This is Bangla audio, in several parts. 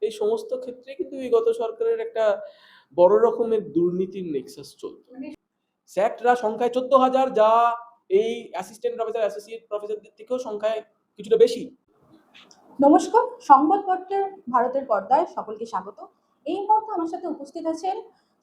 এই সমস্ত ক্ষেত্রে কিন্তু বিগত সরকারের একটা বড় রকমের দুর্নীতির নেক্সাস চলত। স্যাটরা সংখ্যায় 14,000, যা এই অ্যাসিস্ট্যান্ট প্রফেসর, অ্যাসোসিয়েট প্রফেসরদের থেকেও সংখ্যায় কিছুটা বেশি। নমস্কার, সংবাদপত্রের ভারতের পর্দায় সকলকে স্বাগত। এই মুহূর্তে আমার সাথে উপস্থিত আছেন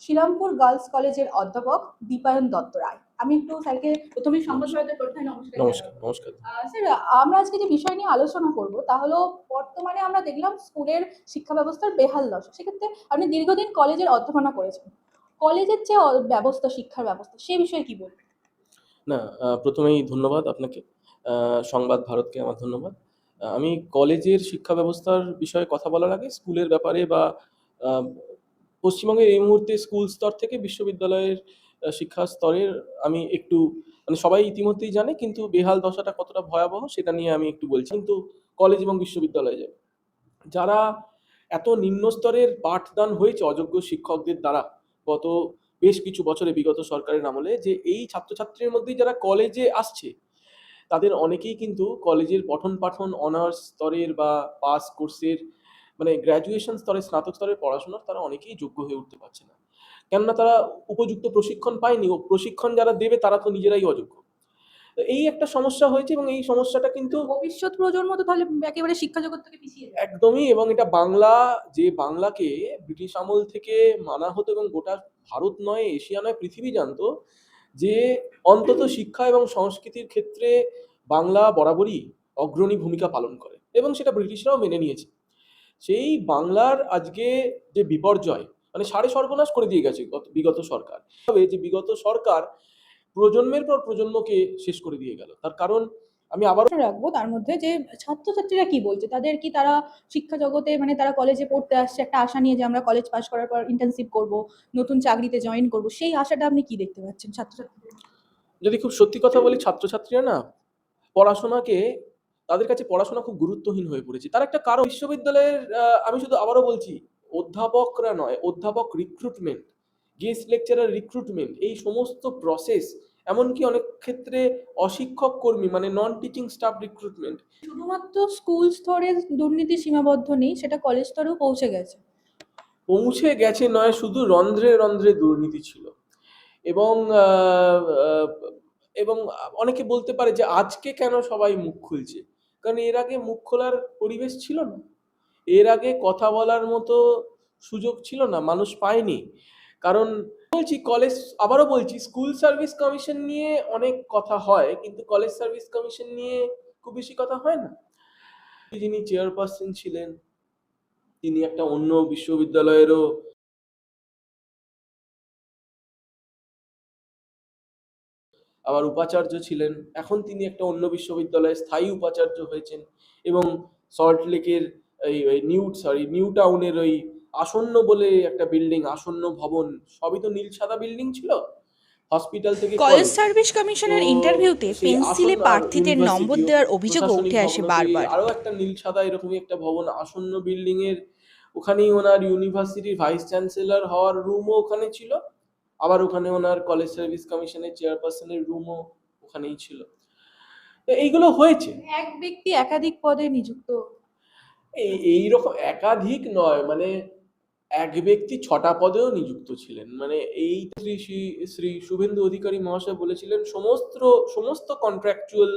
শ্রীরামপুর গার্লস কলেজের অধ্যাপক দীপায়ন দত্ত রায়। আমি একটু স্যারকে প্রথমেই সংবাদ ভারতের পর্দায় নমস্কার। নমস্কার। স্যার, আমরা আজকে যে বিষয় নিয়ে আলোচনা করব তা হলো বর্তমানে আমরা দেখলাম স্কুলের শিক্ষা ব্যবস্থার বেহাল দশা। সেক্ষেত্রে আপনি দীর্ঘদিন কলেজের অধ্যাপনা করেছেন, কলেজের যে ব্যবস্থা, শিক্ষার ব্যবস্থা, সেই বিষয়ে কি বলবেন? না, প্রথমেই ধন্যবাদ আপনাকে, সংবাদ ভারতকে আমার ধন্যবাদ। আমি কলেজের শিক্ষা ব্যবস্থার বিষয়ে কথা বলার আগে স্কুলের ব্যাপারে বা পশ্চিমবঙ্গের এই মুহূর্তে স্কুল স্তর থেকে বিশ্ববিদ্যালয়ের শিক্ষা স্তরের আমি একটু, মানে সবাই ইতিমধ্যেই জানে, কিন্তু বেহাল দশাটা কতটা ভয়াবহ সেটা নিয়ে আমি একটু বলছি। কিন্তু কলেজ এবং বিশ্ববিদ্যালয়ে যাবে, যারা এত নিম্ন স্তরের পাঠদান হয়েছে অযোগ্য শিক্ষকদের দ্বারা গত বেশ কিছু বছরে বিগত সরকারের আমলে, যে এই ছাত্রছাত্রীর মধ্যেই যারা কলেজে আসছে তাদের অনেকেই কিন্তু কলেজের পঠন পাঠন অনার্স স্তরের বা পাস কোর্সের, মানে গ্র্যাজুয়েশন স্তরে, স্নাতক স্তরের পড়াশোনার তারা অনেকেই যোগ্য হয়ে উঠতে পারছে না, কেননা তারা উপযুক্ত প্রশিক্ষণ পায়নি, ও প্রশিক্ষণ যারা দেবে তারা তো নিজেরাই অযোগ্য। এই একটা সমস্যা হয়েছে এবং এই সমস্যাটা কিন্তু ভবিষ্যৎ প্রজন্ম তো তাহলে একেবারে শিক্ষা জগৎ থেকে পিছিয়ে যাবে। একদমই, এবং এটা বাংলা, যে বাংলাকে ব্রিটিশ আমল থেকে মানা হতো এবং গোটা ভারত নয়, এশিয়া নয়, পৃথিবী জানতো যে অন্তত শিক্ষা এবং সংস্কৃতির ক্ষেত্রে বাংলা বরাবরই অগ্রণী ভূমিকা পালন করে, এবং সেটা ব্রিটিশরাও মেনে নিয়েছে। সেই বাংলার আজকে যে বিপর্যয়, মানে সাড়ে সর্বনাশ করে দিয়ে গেছে বিগত সরকার। তবে যে বিগত সরকার প্রজন্মের পর প্রজন্মকে শেষ করে দিয়ে গেল, তার কারণ আমি আবার রাখবো তার মধ্যে যে ছাত্রছাত্রীরা কি বলছে, তাদের কি, তারা শিক্ষা জগতে, মানে তারা কলেজে পড়তে আসছে একটা আশা নিয়ে যে আমরা কলেজ পাশ করার পর ইন্টার্নশিপ করব, নতুন চাকরিতে জয়েন করব, সেই আশাটা আপনি কি দেখতে পাচ্ছেন ছাত্রছাত্রীদের? যদি খুব সত্যি কথা বলি, ছাত্রছাত্রীরা না পড়াশোনাকে, তাদের কাছে পড়াশোনা খুব গুরুত্বহীন হয়ে পড়েছে। তার একটা কারণ বিশ্ববিদ্যালয়ের, আমি শুধু আবারও বলছি, অধ্যাপকরা নয়, অধ্যাপক রিক্রুটমেন্ট, গেস্ট লেকচারার রিক্রুটমেন্ট, এই সমস্ত প্রসেস, এমনকি অনেক ক্ষেত্রে অশিক্ষক কর্মী, মানে নন টিচিং স্টাফ রিক্রুটমেন্ট, শুধুমাত্র স্কুল স্তরে দুর্নীতি সীমাবদ্ধ নেই, সেটা কলেজ স্তরেও পৌঁছে গেছে। পৌঁছে গেছে নয়, শুধু রন্ধ্রে রন্ধ্রে দুর্নীতি ছিল। এবং এবং অনেকে বলতে পারে যে আজকে কেন সবাই মুখ খুলছে, কারণ এর আগে মুখ খোলার পরিবেশ ছিল না, এর আগে কথা বলার মতো সুযোগ ছিল না, মানুষ পায়নি। কারণ বলছি, কলেজ, আবারও বলছি, স্কুল সার্ভিস কমিশন নিয়ে অনেক কথা হয়, কিন্তু কলেজ সার্ভিস কমিশন নিয়ে খুব বেশি কথা হয় না। যিনি চেয়ারপারসন ছিলেন তিনি একটা অন্য বিশ্ববিদ্যালয়েরও আবার উপাচার্য ছিলেন, এখন তিনি একটা অন্য বিশ্ববিদ্যালয়ে স্থায়ী উপাচার্য হয়েছেন, এবং সল্টলেকের নিউ টাউনের ওই আসন্ন বলে একটা বিল্ডিং, আসন্ন ভবন, সবই তো নীল সাদা বিল্ডিং ছিল, হসপিটাল থেকে কলেজ কলেজ। সার্ভিস তো কমিশনের ইন্টারভিউতে সেই পেন্সিলে আসন্ন, আর প্রার্থীদের নম্বর ইউনিভার্সিটিও দেওয়ার অভিযোগও প্রশাসনিক উঠে আসে ভবনও পেয়ে বারবার। আরো একটা নীল সাদা এরকমই একটা ভবন, আসন্ন বিল্ডিং এর ওখানেই ওনার ইউনিভার্সিটির ভাইস চ্যান্সেলর হওয়ার রুমও ওখানে ছিল, আবার ওখানে ওনার কলেজ সার্ভিস কমিশনের চেয়ারপারসনের রুমও ওখানেই ছিল। তো এইগুলো হয়েছে। এক ব্যক্তি একাধিক পদে নিযুক্ত। এইরকম একাধিক নয়, মানে এক ব্যক্তি 6টা পদেও নিযুক্ত ছিলেন, মানে এই শ্রী শুভেন্দু অধিকারী মহাশয় বলেছিলেন সমস্ত সমস্ত কন্ট্রাকচুয়াল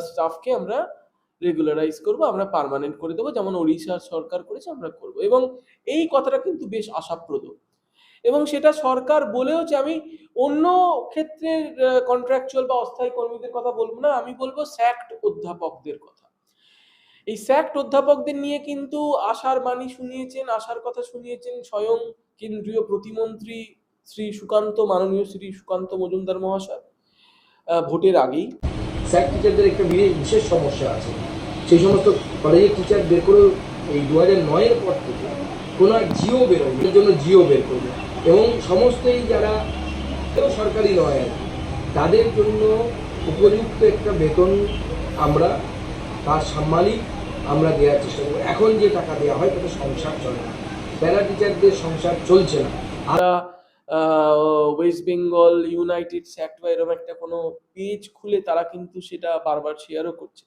স্টাফকে আমরা রেগুলারাইজ করব, আমরা পার্মানেন্ট করে দেবো, যেমন ওড়িশা সরকার করেছে আমরা করব, এবং এই কথাটা কিন্তু বেশ আশাপ্রদ, এবং সেটা সরকার বলেওছে। আমি অন্য ক্ষেত্রের কন্ট্রাকচুয়াল বা অস্থায়ী কর্মীদের কথা বলবো না, আমি বলবো স্যাক্ট অধ্যাপকদের কথা। এই স্যাক্ট অধ্যাপকদের নিয়ে কিন্তু আশার বাণী শুনিয়েছেন, আশার কথা শুনিয়েছেন স্বয়ং কেন্দ্রীয় প্রতিমন্ত্রী মাননীয় শ্রী সুকান্ত মজুমদার মহাশয় ভোটের আগেই। স্যাক্ট টিচারদের একটা বিশেষ সমস্যা আছে, সেই সমস্ত কলেজের টিচার বের করে এই 2009-এর পর থেকে কোনো জিও বেরোবে, এর জন্য জিও বের করবে, এবং সমস্তই যারা কেউ সরকারি নয় আর কি, তাদের জন্য উপযুক্ত একটা বেতন আমরা, তার সাম্মানিক আমরা দেওয়ার চেষ্টা করবো। এখন যে টাকা দেওয়া হয় তাতে সংসার চলে না, প্যারা টিচারদের সংসার চলছে না। ওয়েস্ট বেঙ্গল ইউনাইটেড স্যাক্ট বা এরকম একটা কোনো পেজ খুলে তারা কিন্তু সেটা বারবার শেয়ারও করছে।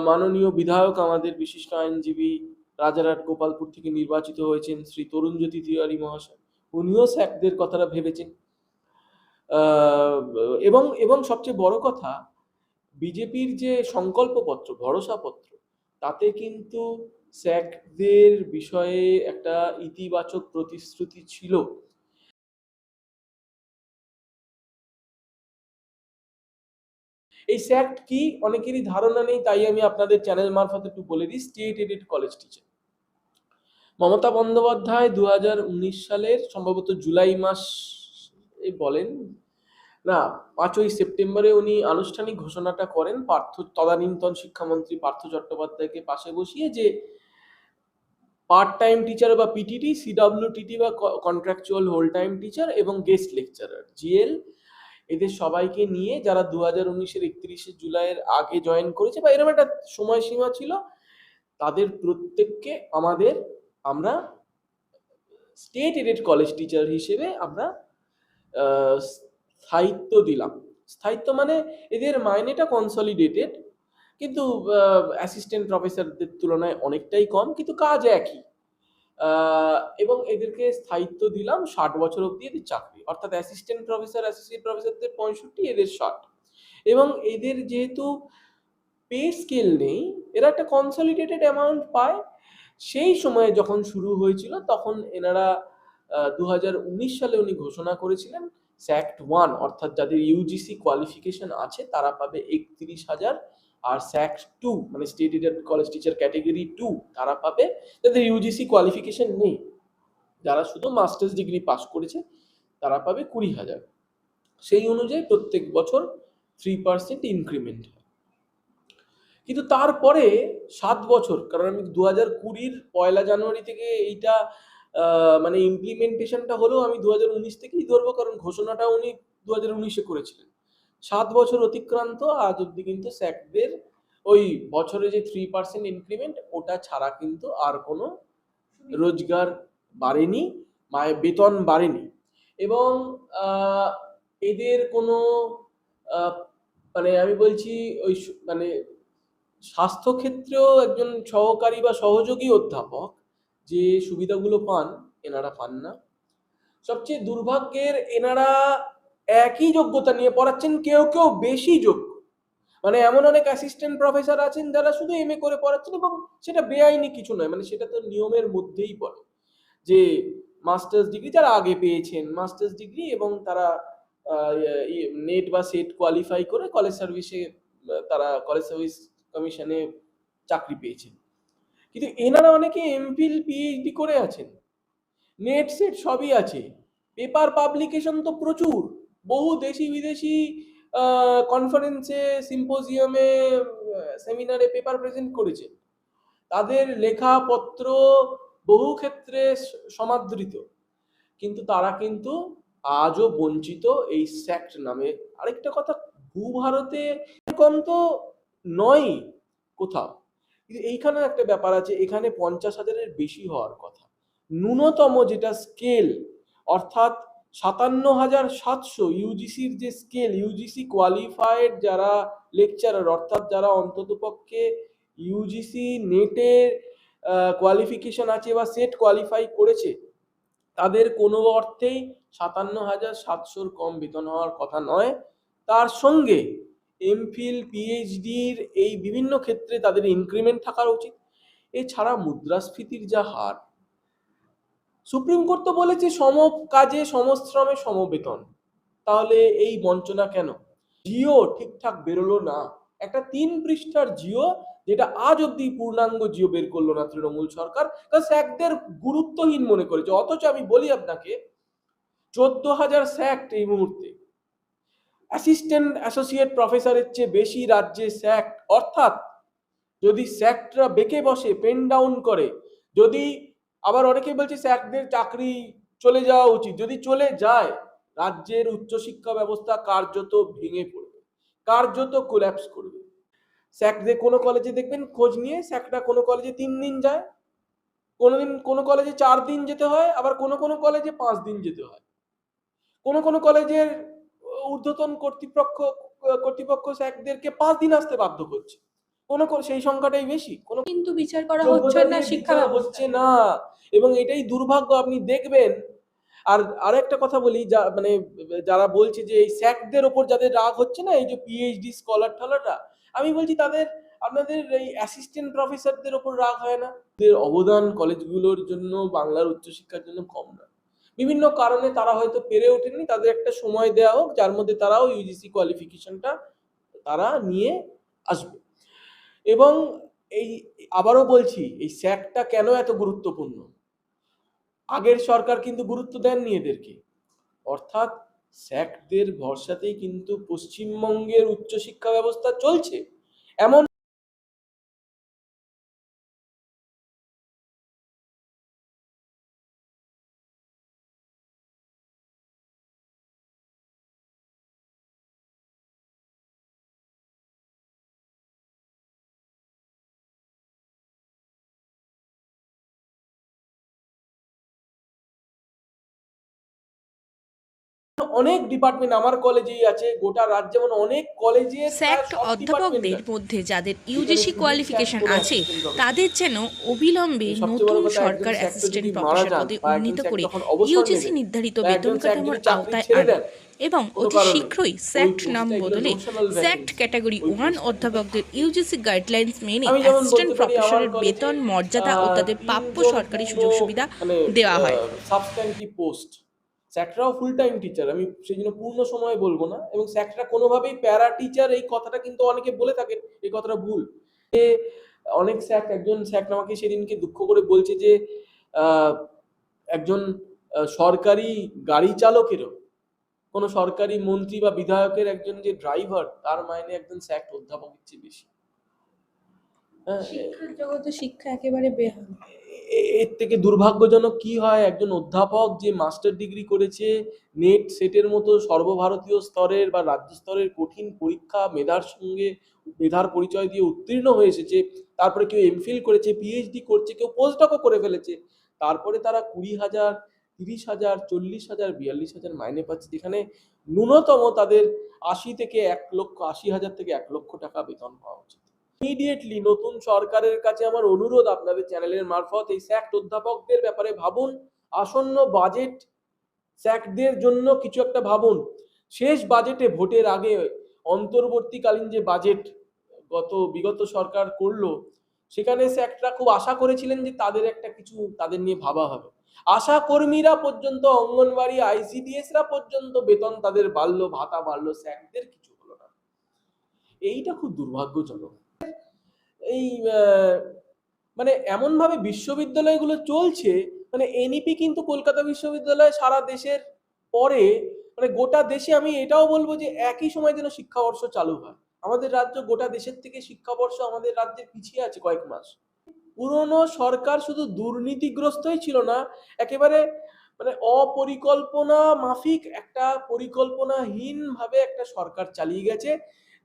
মাননীয় বিধায়ক, আমাদের বিশিষ্ট আইনজীবী রাজারহাট গোপালপুর থেকে নির্বাচিত হয়েছেন শ্রী তরুণজ্যোতি তিওয়ারি মহাশয়, উনিও স্যাকদের কথাটা ভেবেছেন। এবং এবং সবচেয়ে বড় কথা, বিজেপির যে সংকল্পপত্র, ভরসাপত্র, তাতে কিন্তু স্যাকদের বিষয়ে একটা ইতিবাচক প্রতিশ্রুতি ছিল। এই স্যাক্ট কি অনেকেরই ধারণা নেই, তাই আমি আপনাদের চ্যানেল মারফত একটু বলে দিই। State aided college teacher Mamata Bandyopadhyay 2019 সালের সম্ভবত জুলাই মাস বলেন না, 5ই সেপ্টেম্বরে উনি আনুষ্ঠানিক ঘোষণাটা করেন তদানীন্তন শিক্ষামন্ত্রী পার্থ চট্টোপাধ্যায়কে পাশে বসিয়ে, যে পার্ট টাইম টিচার বা পিটিটি, সিডব্লিউটিটি বা কন্ট্রাকচুয়াল হোল টাইম টিচার এবং গেস্ট লেকচারার জিএল, এদের সবাইকে নিয়ে যারা 2019-এর 31শে জুলাইয়ের আগে জয়েন করেছে বা এরকম একটা সময়সীমা ছিল, তাদের প্রত্যেককে আমরা স্টেট এডেড কলেজ টিচার হিসেবে আমরা স্থায়িত্ব দিলাম। স্থায়িত্ব মানে এদের মাইনেটা কনসলিডেটেড, কিন্তু অ্যাসিস্ট্যান্ট প্রফেসরদের তুলনায় অনেকটাই কম, কিন্তু কাজ একই। এবং এদেরকে স্থায়িত্ব দিলাম 60 বছর অবধি এদের চাকরি, অর্থাৎ অ্যাসিস্ট্যান্ট প্রফেসর, অ্যাসোসিয়েট প্রফেসরদের 65, এদের 60। এবং এদের যেহেতু পে স্কেল নেই, এরা একটা কনসলিডেটেড অ্যামাউন্ট পায়। সেই সময়ে যখন শুরু হয়েছিল তখন এনারা 2019 সালে উনি ঘোষণা করেছিলেন স্যাক্ট 1, অর্থাৎ যাদের ইউজিসি কোয়ালিফিকেশন আছে তারা পাবে 31,000, আর স্যাক্ট 2 মানে state aided college teacher category 2 তারা পাবে যাদের ইউজিসি কোয়ালিফিকেশন নেই, যারা শুধু মাস্টার্স ডিগ্রি পাস করেছে, তারা পাবে 20,000। সেই অনুযায়ী প্রত্যেক বছর 3% ইনক্রিমেন্ট। কিন্তু তারপরে 7 বছর, কারণ আমি 2020-র 1 জানুয়ারি থেকে এইটা মানে ইমপ্লিমেন্টেশনটা হলেও আমি 2019 থেকেই ধরবো, কারণ ঘোষণাটা উনি 2019-এ করেছিলেন। 7 বছর অতিক্রান্ত, আজ অব্দি কিন্তু স্যাকদের ওই বছরে যে 3% ইনক্রিমেন্ট, ওটা ছাড়া কিন্তু আর কোনো রোজগার বাড়েনি, বেতন বাড়েনি। এবং এদের কোনো মানে আমি বলছি ওই মানে স্বাস্থ্যক্ষেত্রেও একজন সহকারী বা সহযোগী অধ্যাপক যে সুবিধাগুলো পান, এনারা পান না। সবচেয়ে দুর্ভাগ্যের, এনারা একই যোগ্যতা নিয়ে পড়াচ্ছেন, কেউ কেউ বেশি যোগ্য। মানে এমন অনেক অ্যাসিস্ট্যান্ট প্রফেসর আছেন যারা শুধু এমএ করে পড়াচ্ছেন, এবং সেটা বেআইনি কিছু নয়, মানে সেটা তো নিয়মের মধ্যেই পড়ে যে মাস্টার্স ডিগ্রি যারা আগে পেয়েছেন, মাস্টার্স ডিগ্রি, এবং তারা নেট বা সেট কোয়ালিফাই করে কলেজ সার্ভিসে, তারা কলেজ সার্ভিস কমিশনে চাকরি পেয়েছেন। কিন্তু এনারা অনেকে এমফিল পিএইচডি করে আছেন, নেট সেট সবই আছে, পেপার পাবলিকেশন তো প্রচুর, বহু দেশি বিদেশি কনফারেন্সে, সিম্পোজিয়ামে, সেমিনারে পেপার প্রেজেন্ট করেছে, তাদের লেখাপত্র বহু ক্ষেত্রে সমাদৃত, কিন্তু তারা কিন্তু আজও বঞ্চিত এই স্যাক্ট নামে। আরেকটা কথা, ভূভারতে কম তো নয় কোথাও, কিন্তু এইখানে একটা ব্যাপার আছে, এখানে 50,000-এর বেশি হওয়ার কথা। ন্যূনতম যেটা স্কেল, অর্থাৎ 57,700 ইউজিসির যে স্কেল, ইউজিসি কোয়ালিফাইড যারা লেকচারার, অর্থাৎ যারা অন্ততপক্ষে ইউজিসি নেটের কোয়ালিফিকেশন আছে বা সেট কোয়ালিফাই করেছে, তাদের কোনো অর্থেই 57,700-র কম বেতন হওয়ার কথা নয়। তার সঙ্গে এমফিল পিএইচডির এই বিভিন্ন ক্ষেত্রে তাদের ইনক্রিমেন্ট থাকা উচিত। এছাড়া মুদ্রাস্ফীতির যা হার, সুপ্রিম কোর্ট তো বলেছে সম কাজে সমশ্রমে সমবেতন, তাহলে এই বঞ্চনা কেন? জিও ঠিকঠাক বেরোলো না, একটা 3 পৃষ্ঠার জিও, যেটা আজ অব্দি পূর্ণাঙ্গ জিও বের করলো না তৃণমূল সরকার, কারণ স্যাকদের গুরুত্বহীন মনে করেছে। অথচ আমি বলি আপনাকে, 14,000 স্যাক্ট এই মুহূর্তে, অ্যাসিস্ট্যান্ট অ্যাসোসিয়েট প্রফেসরের চেয়ে বেশি রাজ্যে স্যাক্ট। অর্থাৎ যদি স্যাক্টরা বেঁকে বসে, পেন ডাউন করে, যদি আবার অনেকে বলছে স্যাকদের চাকরি চলে যাওয়া উচিত, যদি চলে যায়, রাজ্যের উচ্চশিক্ষা ব্যবস্থা কার্যত ভেঙে পড়বে, কার্যত কোল্যাপস করবে। স্যাকদের কোনো কলেজে দেখবেন, খোঁজ নিয়ে, স্যাকটা কোনো কলেজে 3 দিন যায়, কোনো কলেজে 4 দিন যেতে হয়, আবার কোনো কলেজে 5 দিন যেতে হয়। কোনো কলেজের ঊর্ধ্বতন কর্তৃপক্ষ স্যাকদেরকে 5 দিন আসতে বাধ্য করছে। সেই সংখ্যাটাই বেশি, কোনো কিন্তু বিচার করা হচ্ছে যোগ্যতা না দিয়ে শিক্ষা বিচার ব্যবস্থা। হচ্ছে না। এবং এটাই দুর্ভাগ্য, আপনি দেখবেন। আর আরেকটা কথা বলি, মানে যারা বলছে যে এই স্যাকদের ওপর যাদের রাগ হচ্ছে না, এই যে পিএইচডি স্কলার টলাররা, আমি বলছি আপনাদের এই অ্যাসিস্ট্যান্ট প্রফেসরদের ওপর রাগ হয় না? এদের অবদান কলেজগুলোর জন্য, বাংলার উচ্চশিক্ষার জন্য কম না। বিভিন্ন কারণে তারা হয়তো পেরে ওঠেনি, তাদের একটা সময় দেওয়া হোক যার মধ্যে তারাও ইউজিসি কোয়ালিফিকেশনটা তারা নিয়ে আসবে। এবং এই আবারও বলছি, এই স্যাকটা কেন এত গুরুত্বপূর্ণ? আগের সরকার কিন্তু গুরুত্ব দেননি এদেরকে, অর্থাৎ স্যাকদের ভরসাতেই কিন্তু পশ্চিমবঙ্গের উচ্চশিক্ষা ব্যবস্থা চলছে। এমন অনেক ডিপার্টমেন্ট আমার কলেজেই আছে, গোটা রাজ্যে যেমন অনেক কলেজের প্রায় স্যাক্ট সব ডিপার্টমেন্ট অধ্যাপকদের আছে মধ্যে যাদের যেখানে ইউজিসি শুধু কোয়ালিফিকেশন স্যাক কোনো আছে অ্যাসিস্ট্যান্ট প্রফেসর। তাদের যেন অবিলম্বে সবচেয়ে বড় নতুন কথা, একজন সরকার স্যাক তো অ্যাসিস্ট্যান্ট যদি মারা প্রফেসর যান পদে বা একজন উন্নীত স্যাক করে যখন অবসর ইউজিসি নেবেন, নির্ধারিত বা একজন বেতন স্যাক কাঠামোর যদি চাকরি আওতায় ছেড়ে আনে দেন এবং কোনো অতি কারণে, শীঘ্রই ওই স্যাক্ট নাম পোস্টটা, এগুলো বদলে নোশনাল স্যাক্ট ভ্যাকেন্সি, ক্যাটাগরি ওই 1 পোস্টটা। অধ্যাপকদের ইউজিসি গাইডলাইন্স মেনে আমি যেমন অ্যাসিস্ট্যান্ট বলতে পারি আমার প্রফেসরের কলেজে বেতন মর্যাদা ও তাদের প্রাপ্য তিনজন সরকারি পূর্ণ সুযোগ সুবিধা মানে দেওয়া হয়। Substantive post. স্যাকরাও ফুল টাইম টিচার, আমি সেই জন্য পূর্ণ সময় বলবো না। এবং স্যাকরা কোনোভাবেই প্যারা টিচার, এই কথাটা কিন্তু অনেকে বলে থাকে, এই কথাটা ভুল। অনেক স্যাক, একজন স্যাক আমাকে সেদিনকে দুঃখ করে বলছে যে আহ, একজন সরকারি গাড়ি চালকেরও, কোনো সরকারি মন্ত্রী বা বিধায়কের একজন যে ড্রাইভার, তার মাইনে একজন স্যাক অধ্যাপকের চেয়ে বেশি। হ্যাঁ, শিক্ষার জগতে শিক্ষা একেবারে বেহাল। এর থেকে দুর্ভাগ্যজনক কি হয়, একজন অধ্যাপক যে মাস্টার ডিগ্রি করেছে, নেট সেটের মতো সর্বভারতীয় স্তরের বা রাজ্য স্তরের কঠিন পরীক্ষা মেধার পরিচয় দিয়ে উত্তীর্ণ হয়ে এসেছে, তারপরে কেউ এমফিল করেছে, পিএইচডি করছে, কেউ পোস্টডকও করে ফেলেছে, তারপরে তারা 20,000, 30,000, 40,000, 42,000 মাইনে পাচ্ছে, যেখানে ন্যূনতম তাদের 80,000 থেকে 1,00,000 টাকা বেতন পাওয়া উচিত। ইমিডিয়েটলি নতুন সরকারের কাছে আমার অনুরোধ, আপনাদের চ্যানেলের মারফত এই স্যাক্ট অধ্যাপকদের ব্যাপারে ভাবুন। আসন্ন বাজেট স্যাক্টদের জন্য কিছু একটা ভাবুন। শেষ বাজেটে, ভোটের আগে অন্তর্বর্তীকালীন যে বাজেট বিগত সরকার করলো, সেখানে স্যাক্টরা খুব আশা করেছিলেন যে তাদের একটা কিছু তাদের নিয়ে ভাবা হবে। আশা কর্মীরা পর্যন্ত, অঙ্গনবাড়ি, আইসিডিএস রা পর্যন্ত বেতন তাদের বাড়লো, ভাতা বাড়লো, স্যাক্টদের কিছু হলো না। এইটা খুব দুর্ভাগ্যজনক। এই মানে এমন ভাবে বিশ্ববিদ্যালয়গুলো চলছে, মানে এনইপি কিন্তু কলকাতা বিশ্ববিদ্যালয় সারা দেশের পরে, মানে গোটা দেশে, আমি এটাও বলবো যে একই সময় যেন শিক্ষাবর্ষ চালু হয়। আমাদের রাজ্য গোটা দেশের থেকে শিক্ষাবর্ষ আমাদের রাজ্যে পিছিয়ে আছে কয়েক মাস। পুরনো সরকার শুধু দুর্নীতিগ্রস্তই ছিল না, একেবারে মানে অপরিকল্পনা মাফিক একটা, পরিকল্পনাহীন ভাবে একটা সরকার চালিয়ে গেছে,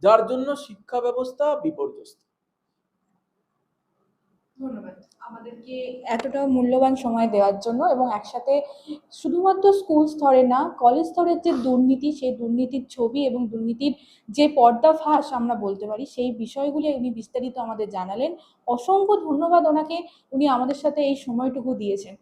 যার জন্য শিক্ষা ব্যবস্থা বিপর্যস্ত। ধন্যবাদ আমাদেরকে এতটা মূল্যবান সময় দেওয়ার জন্য, এবং একসাথে শুধুমাত্র স্কুল স্তরে না, কলেজ স্তরের যে দুর্নীতি, সেই দুর্নীতির ছবি এবং দুর্নীতির যে পর্দাফাঁস আমরা বলতে পারি, সেই বিষয়গুলি উনি বিস্তারিত আমাদের জানালেন। অসংখ্য ধন্যবাদ ওনাকে, উনি আমাদের সাথে এই সময়টুকু দিয়েছেন।